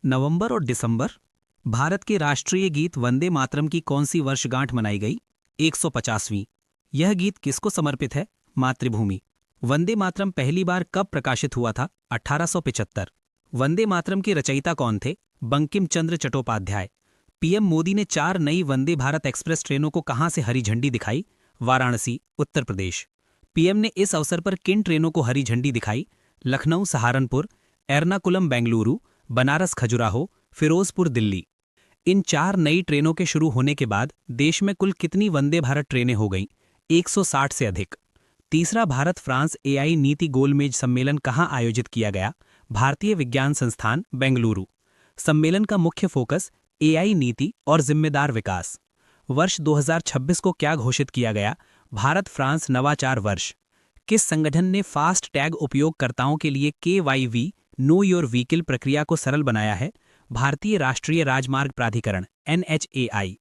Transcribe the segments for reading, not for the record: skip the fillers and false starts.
नवंबर और दिसंबर। भारत के राष्ट्रीय गीत वंदे मातरम की कौन सी वर्षगांठ मनाई गई? 150वीं। यह गीत किसको समर्पित है? मातृभूमि। वंदे मातरम पहली बार कब प्रकाशित हुआ था? 1875। वंदे मातरम के रचयिता कौन थे? बंकिम चंद्र चट्टोपाध्याय। पीएम मोदी ने 4 नई वंदे भारत एक्सप्रेस ट्रेनों को कहां से हरी झंडी दिखाई? वाराणसी, उत्तर प्रदेश। पीएम ने इस अवसर पर किन ट्रेनों को हरी झंडी दिखाई? लखनऊ सहारनपुर, एर्नाकुलम बेंगलुरु, बनारस खजुराहो, फिरोजपुर दिल्ली। इन 4 नई ट्रेनों के शुरू होने के बाद देश में कुल कितनी वंदे भारत ट्रेनें हो गईं? 160 से अधिक। तीसरा भारत फ्रांस एआई नीति गोलमेज सम्मेलन कहां आयोजित किया गया? भारतीय विज्ञान संस्थान, बेंगलुरु। सम्मेलन का मुख्य फोकस एआई नीति और जिम्मेदार विकास। वर्ष 2026 को क्या घोषित किया गया? भारत फ्रांस नवाचार वर्ष। किस संगठन ने फास्ट टैग उपयोगकर्ताओं के लिए KYV नो योर व्हीकल प्रक्रिया को सरल बनाया है? भारतीय राष्ट्रीय राजमार्ग प्राधिकरण NHAI।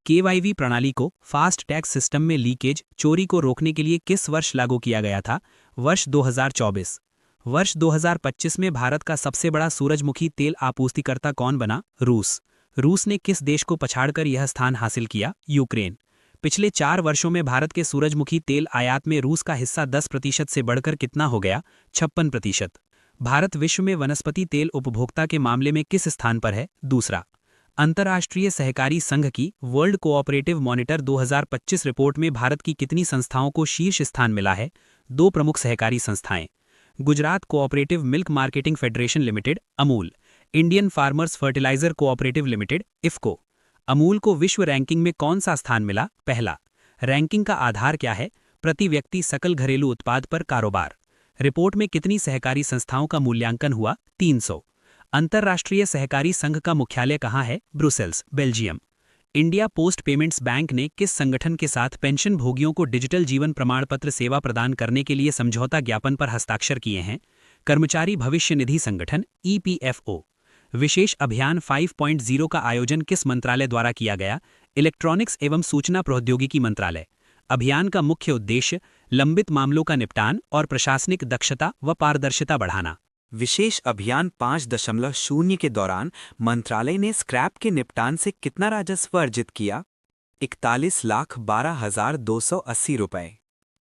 KYV प्रणाली को फास्ट टैग सिस्टम में लीकेज चोरी को रोकने के लिए किस वर्ष लागू किया गया था? वर्ष 2024। वर्ष 2025 में भारत का सबसे बड़ा सूरजमुखी तेल आपूर्तिकर्ता कौन बना? रूस। रूस ने किस देश को पछाड़कर यह स्थान हासिल किया? यूक्रेन। पिछले 4 वर्षों में भारत के सूरजमुखी तेल आयात में रूस का हिस्सा 10% से बढ़कर कितना हो गया? 56%। भारत विश्व में वनस्पति तेल उपभोक्ता के मामले में किस स्थान पर है? दूसरा। अंतर्राष्ट्रीय सहकारी संघ की वर्ल्ड कोऑपरेटिव मॉनिटर 2025 रिपोर्ट में भारत की कितनी संस्थाओं को शीर्ष स्थान मिला है? 2 प्रमुख सहकारी संस्थाएं। Gujarat cooperative milk marketing federation limited Amul, Indian farmers fertiliser cooperative limited IFFCO. Amul को विश्व रैंकिंग में कौन सा स्थान मिला? पहला। रैंकिंग का आधार क्या है? प्रति व्यक्ति सकल घरेलू उत्पाद पर कारोबार। रिपोर्ट में कितनी सहकारी संस्थाओं का मूल्यांकन हुआ? 300। अंतर्राष्ट्रीय सहकारी संघ का मुख्यालय कहाँ है? Brussels, Belgium. India post payments bank ने किस संगठन के साथ पेंशन भोगियों को डिजिटल जीवन प्रमाण पत्र सेवा प्रदान करने के लिए समझौता ज्ञापन पर हस्ताक्षर किए हैं? कर्मचारी भविष्य निधि संगठन EPFO। विशेष अभियान 5.0 का आयोजन किस मंत्रालय द्वारा किया गया? इलेक्ट्रॉनिक्स एवं सूचना प्रौद्योगिकी मंत्रालय। अभियान का मुख्य उद्देश्य लंबित मामलों का निपटान और प्रशासनिक दक्षता व पारदर्शिता बढ़ाना। विशेष अभियान 5.0 के दौरान मंत्रालय ने स्क्रैप के निपटान से कितना राजस्व अर्जित किया? 41,12,280 रुपये।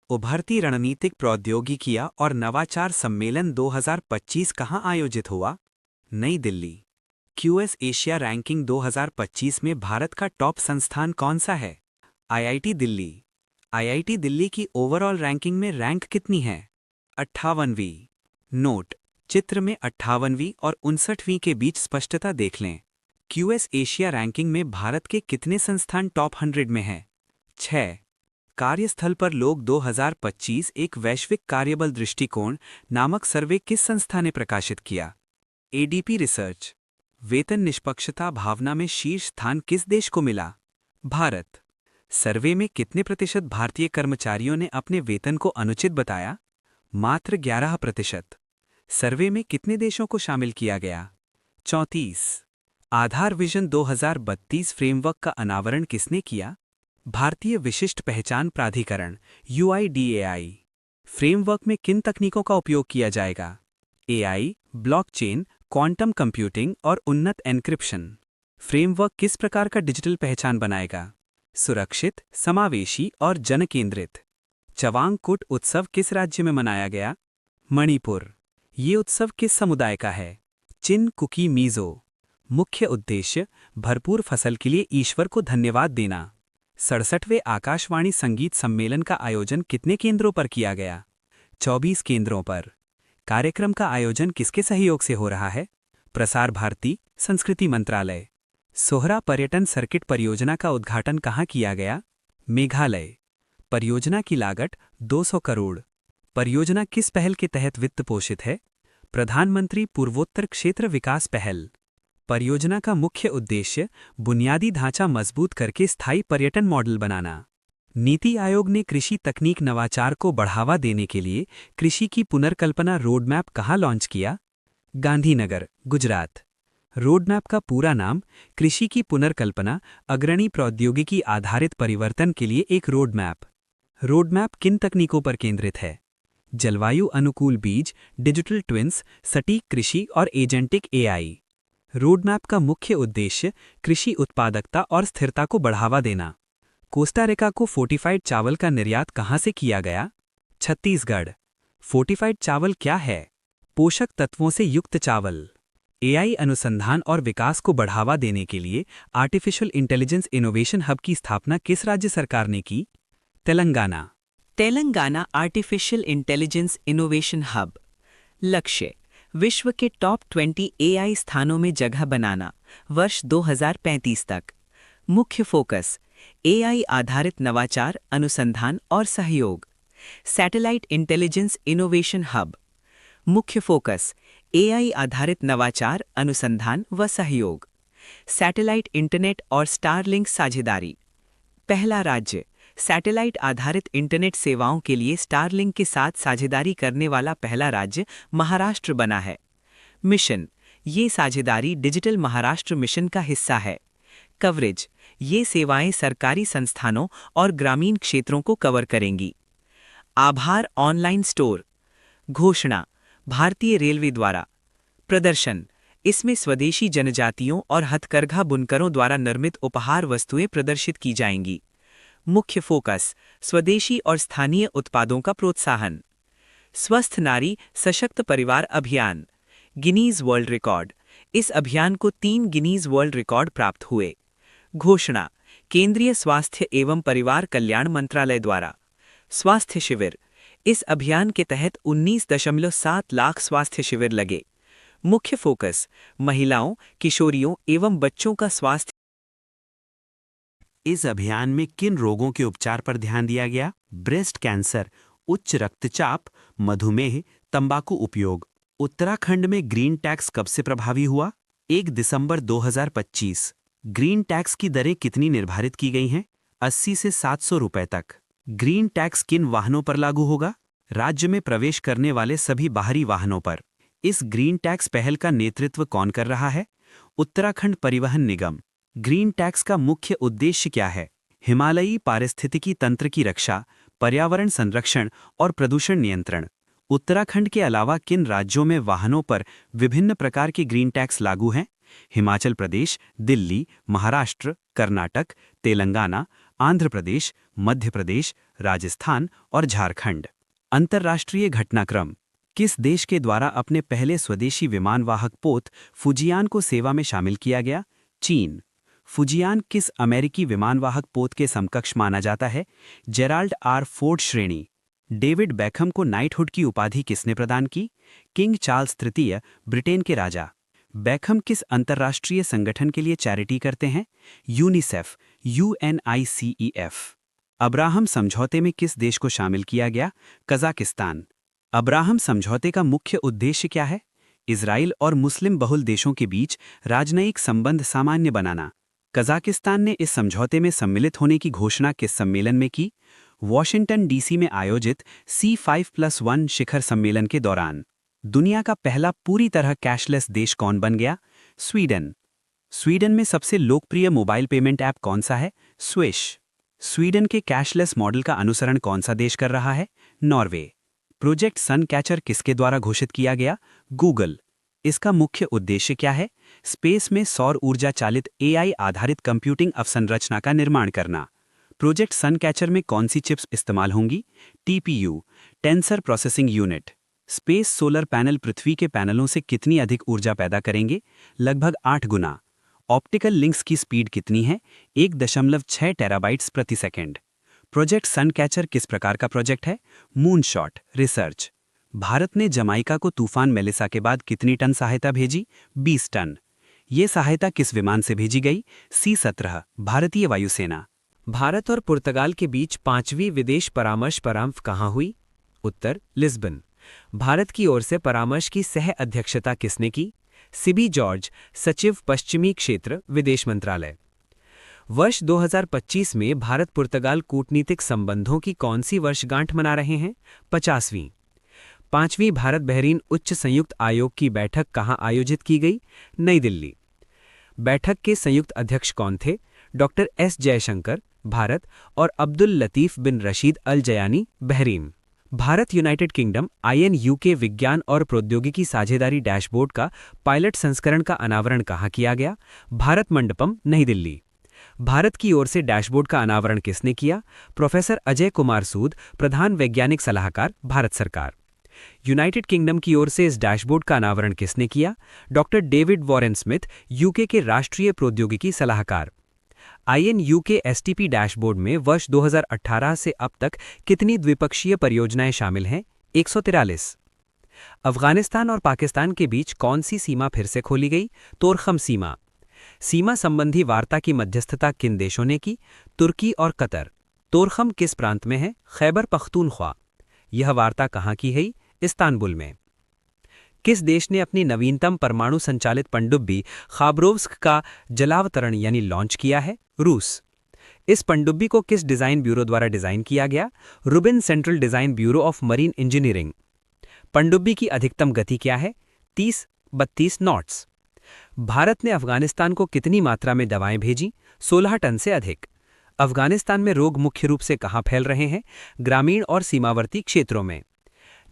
उभरती रणनीतिक प्रौद्योगिकियां और नवाचार सम्मेलन 2025 कहां आयोजित हुआ? नई दिल्ली। QS एशिया रैंकिंग 2025 में भारत का टॉप संस्थान कौन सा है? IIT दिल्ली। IIT दिल्ली की ओवरऑल रैंकिंग में रैंक कितनी है? 58वीं। नोट: चित्र में 58वीं और 59वीं के बीच स्पष्टता देख लें। QS एशिया रैंकिंग में भारत के कितने संस्थान टॉप 100 में हैं? 6। कार्यस्थल पर लोग 2025 एक वैश्विक कार्यबल दृष्टिकोण नामक सर्वे किस संस्था ने प्रकाशित किया? ADP research. वेतन निष्पक्षता भावना में शीर्ष स्थान किस देश को मिला? भारत। सर्वे में कितने प्रतिशत भारतीय कर्मचारियों ने अपने वेतन को अनुचित बताया? मात्र 11%। सर्वे में कितने देशों को शामिल किया गया? 34। आधार विजन 2032 फ्रेमवर्क का अनावरण किसने किया? भारतीय विशिष्ट पहचान प्राधिकरण UIDAI। फ्रेमवर्क में किन तकनीकों का उपयोग किया जाएगा? AI, ब्लॉकचेन, क्वांटम कंप्यूटिंग और उन्नत एन्क्रिप्शन। फ्रेमवर्क किस प्रकार का डिजिटल पहचान बनाएगा? सुरक्षित, समावेशी और जनकेंद्रित। चवांग कुट उत्सव किस राज्य में मनाया गया? मणिपुर। ये उत्सव किस समुदाय का है? चिन कुकी मीज़ो। मुख्य उद्देश्य भरपूर फसल के लिए ईश्वर को धन्यवाद देना। 67वें आकाशवाणी संगीत सम्मेलन का आयोजन कितने केंद्रों पर किया गया? 24 केंद्रों पर। कार्यक्रम का आयोजन किसके सहयोग से हो रहा है? प्रसार भारती, संस्कृति मंत्रालय। सोहरा पर्यटन सर्किट परियोजना का उद्घाटन कहाँ किया गया? मेघालय। परियोजना की लागत 200 करोड़। परियोजना किस पहल के तहत वित्त पोषित है? प्रधानमंत्री पूर्वोत्तर क्षेत्र विकास पहल। परियोजना का मुख्य उद्देश्य बुनियादी ढांचा मजबूत करके स्थायी पर्यटन मॉडल बनाना। नीति आयोग ने कृषि तकनीक नवाचार को बढ़ावा देने के लिए कृषि की पुनर्कल्पना रोडमैप कहाँ लॉन्च किया? गांधीनगर, गुजरात। रोडमैप का पूरा नाम कृषि की पुनर्कल्पना अग्रणी प्रौद्योगिकी आधारित परिवर्तन के लिए एक रोडमैप। रोडमैप किन तकनीकों पर केंद्रित है? जलवायु अनुकूल बीज, डिजिटल ट्विन्स, सटीक कृषि और एजेंटिक AI। रोडमैप का मुख्य उद्देश्य कृषि उत्पादकता और स्थिरता को बढ़ावा देना। कोस्टा रिका को फोर्टिफाइड चावल का निर्यात कहाँ से किया गया? छत्तीसगढ़। फोर्टिफाइड चावल क्या है? पोषक तत्वों से युक्त चावल। एआई अनुसंधान और विकास को बढ़ावा देने के लिए आर्टिफिशियल इंटेलिजेंस इनोवेशन हब की स्थापना किस राज्य सरकार ने की? Telangana. Telangana artificial intelligence innovation hub. लक्ष्य विश्व के टॉप 20 एआई स्थानों में जगह बनाना वर्ष 2035 तक। मुख्य फोकस एआई आधारित नवाचार, अनुसंधान और सहयोग। Satellite intelligence innovation hub. मुख्य फोकस एआई आधारित नवाचार, अनुसंधान व सहयोग। सैटेलाइट इंटरनेट और स्टारलिंक साझेदारी। पहला राज्य सैटेलाइट आधारित इंटरनेट सेवाओं के लिए स्टारलिंक के साथ साझेदारी करने वाला पहला राज्य महाराष्ट्र बना है। मिशन ये साझेदारी डिजिटल महाराष्ट्र मिशन का हिस्सा है। कवरेज ये सेवाएं सरकारी संस्थानों और ग्रामीण क्षेत्रों को कवर करेंगी। आभार ऑनलाइन स्टोर। घोषणा भारतीय रेलवे द्वारा। प्रदर्शन इसमें स्वदेशी जनजातियों और हथकरघा बुनकरों द्वारा निर्मित उपहार वस्तुएं प्रदर्शित की जाएंगी। मुख्य फोकस स्वदेशी और स्थानीय उत्पादों का प्रोत्साहन। स्वस्थ नारी सशक्त परिवार अभियान। गिनीज वर्ल्ड रिकॉर्ड इस अभियान को 3 गिनीज वर्ल्ड रिकॉर्ड प्राप्त हुए। घोषणा केंद्रीय स्वास्थ्य एवं परिवार कल्याण मंत्रालय द्वारा। स्वास्थ्य शिविर इस अभियान के तहत 19.7 लाख स्वास्थ्य शिविर लगे। मुख्य फोकस महिलाओं, किशोरियों एवं बच्चों का स्वास्थ्य। इस अभियान में किन रोगों के उपचार पर ध्यान दिया गया? ब्रेस्ट कैंसर, उच्च रक्तचाप, मधुमेह, तंबाकू उपयोग। उत्तराखंड में ग्रीन टैक्स कब से प्रभावी हुआ? 1 दिसंबर 2025। ग्रीन टैक्स की दरें कितनी निर्धारित की गई हैं? 80 से 700 रुपए तक। ग्रीन टैक्स किन वाहनों पर लागू होगा? राज्य में प्रवेश करने वाले सभी बाहरी वाहनों पर। इस ग्रीन टैक्स पहल का नेतृत्व कौन कर रहा है? उत्तराखंड परिवहन निगम। ग्रीन टैक्स का मुख्य उद्देश्य क्या है? हिमालयी पारिस्थितिकी तंत्र की रक्षा, पर्यावरण संरक्षण और प्रदूषण नियंत्रण। उत्तराखंड के अलावा किन राज्यों में वाहनों पर विभिन्न प्रकार के ग्रीन टैक्स लागू हैं? हिमाचल प्रदेश, दिल्ली, महाराष्ट्र, कर्नाटक, तेलंगाना, आंध्र प्रदेश, मध्य प्रदेश, राजस्थान और झारखंड। अंतर्राष्ट्रीय घटनाक्रम किस देश के द्वारा अपने पहले स्वदेशी विमानवाहक पोत फुजियान को सेवा में शामिल किया गया? चीन। फुजियान किस अमेरिकी विमानवाहक पोत के समकक्ष माना जाता है? जेराल्ड आर फोर्ड श्रेणी। डेविड बेकहम को नाइटहुड की उपाधि किसने प्रदान की? किंग चार्ल्स तृतीय, ब्रिटेन के राजा। बेकहम किस अंतर्राष्ट्रीय संगठन के लिए चैरिटी करते हैं? UNICEF, UNICEF। अब्राहम समझौते में किस देश को शामिल किया गया? कजाकिस्तान। अब्राहम समझौते का मुख्य उद्देश्य क्या है? इजराइल और मुस्लिम बहुल देशों के बीच राजनयिक संबंध सामान्य बनाना। कजाकिस्तान ने इस समझौते में सम्मिलित होने की घोषणा किस सम्मेलन में की? वॉशिंगटन DC में आयोजित C5+1 शिखर सम्मेलन के दौरान। दुनिया का पहला पूरी तरह कैशलेस देश कौन बन गया? स्वीडन। स्वीडन में सबसे लोकप्रिय मोबाइल पेमेंट ऐप कौन सा है? स्विश। स्वीडन के कैशलेस मॉडल का अनुसरण कौन सा देश कर रहा है? नॉर्वे। प्रोजेक्ट सन कैचर किसके द्वारा घोषित किया गया? गूगल। इसका मुख्य उद्देश्य क्या है? स्पेस में सौर ऊर्जा चालित AI आधारित कंप्यूटिंग अवसंरचना का निर्माण करना। प्रोजेक्ट सन कैचर में कौन सी चिप्स इस्तेमाल होंगी? TPU, tensor processing unit. Space solar panel पृथ्वी के पैनलों से कितनी अधिक ऊर्जा पैदा करेंगे? लगभग 8 गुना। ऑप्टिकल लिंक्स की स्पीड कितनी है? 1.6 टेराबाइट्स प्रति सेकंड। प्रोजेक्ट सन कैचर किस प्रकार का प्रोजेक्ट है? Moonshot research. भारत ने जमाइका को तूफान मेलिसा के बाद कितनी टन सहायता भेजी? 20 टन। ये सहायता किस विमान से भेजी गई? C-17, भारतीय वायुसेना। भारत और पुर्तगाल के बीच 5वीं विदेश परामर्श कहाँ हुई? उत्तर लिस्बन। भारत की ओर से परामर्श की सह अध्यक्षता किसने की? सिबी जॉर्ज, सचिव पश्चिमी क्षेत्र, विदेश मंत्रालय। वर्ष 2025 में भारत पुर्तगाल कूटनीतिक संबंधों की कौन सी वर्षगांठ मना रहे हैं? 50वीं। 5वीं भारत बहरीन उच्च संयुक्त आयोग की बैठक कहाँ आयोजित की गई? नई दिल्ली। बैठक के संयुक्त अध्यक्ष कौन थे? डॉक्टर S जयशंकर, भारत, और Abdul Latif bin Rashid Al Zayani, Bahrain. Bharat United Kingdom INUK विज्ञान और प्रौद्योगिकी साझेदारी डैशबोर्ड का पायलट संस्करण का अनावरण कहाँ किया गया? भारत मंडपम, नई दिल्ली। भारत की ओर से डैशबोर्ड का अनावरण किसने किया? प्रोफेसर अजय कुमार सूद, प्रधान वैज्ञानिक सलाहकार, भारत सरकार। यूनाइटेड किंगडम की ओर से इस डैशबोर्ड का अनावरण किसने किया? Doctor David Warren Smith, UK के राष्ट्रीय प्रौद्योगिकी सलाहकार। INUK STP डैशबोर्ड में वर्ष 2018 से अब तक कितनी द्विपक्षीय परियोजनाएं शामिल हैं? 143। अफगानिस्तान और पाकिस्तान के बीच कौन सी सीमा फिर से खोली गई? तोरखम सीमा। सीमा संबंधी वार्ता की मध्यस्थता किन देशों ने की? तुर्की और कतर। तोरखम किस प्रांत में है? खैबर पख्तूनख्वा। यह वार्ता कहाँ की गई? इस्तांबुल में। किस देश ने अपनी नवीनतम परमाणु संचालित पनडुब्बी खाबरोव्स्क का जलावतरण यानी लॉन्च किया है? रूस। इस पनडुब्बी को किस डिजाइन ब्यूरो द्वारा डिजाइन किया गया? Rubin central design bureau of marine engineering. पनडुब्बी की अधिकतम गति क्या है? 30-32 नॉट्स। भारत ने अफगानिस्तान को कितनी मात्रा में दवाएं भेजी? 16 टन से अधिक। अफगानिस्तान में रोग मुख्य रूप से कहां फैल रहे हैं? ग्रामीण और सीमावर्ती क्षेत्रों में।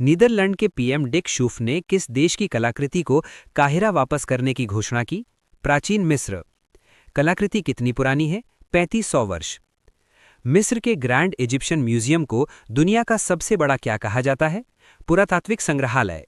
नीदरलैंड के PM डिक शूफ ने किस देश की कलाकृति को काहिरा वापस करने की घोषणा की? प्राचीन मिस्र। कलाकृति कितनी पुरानी है? 3500 वर्ष। मिस्र के ग्रैंड इजिप्शियन म्यूजियम को दुनिया का सबसे बड़ा क्या कहा जाता है? पुरातात्विक संग्रहालय।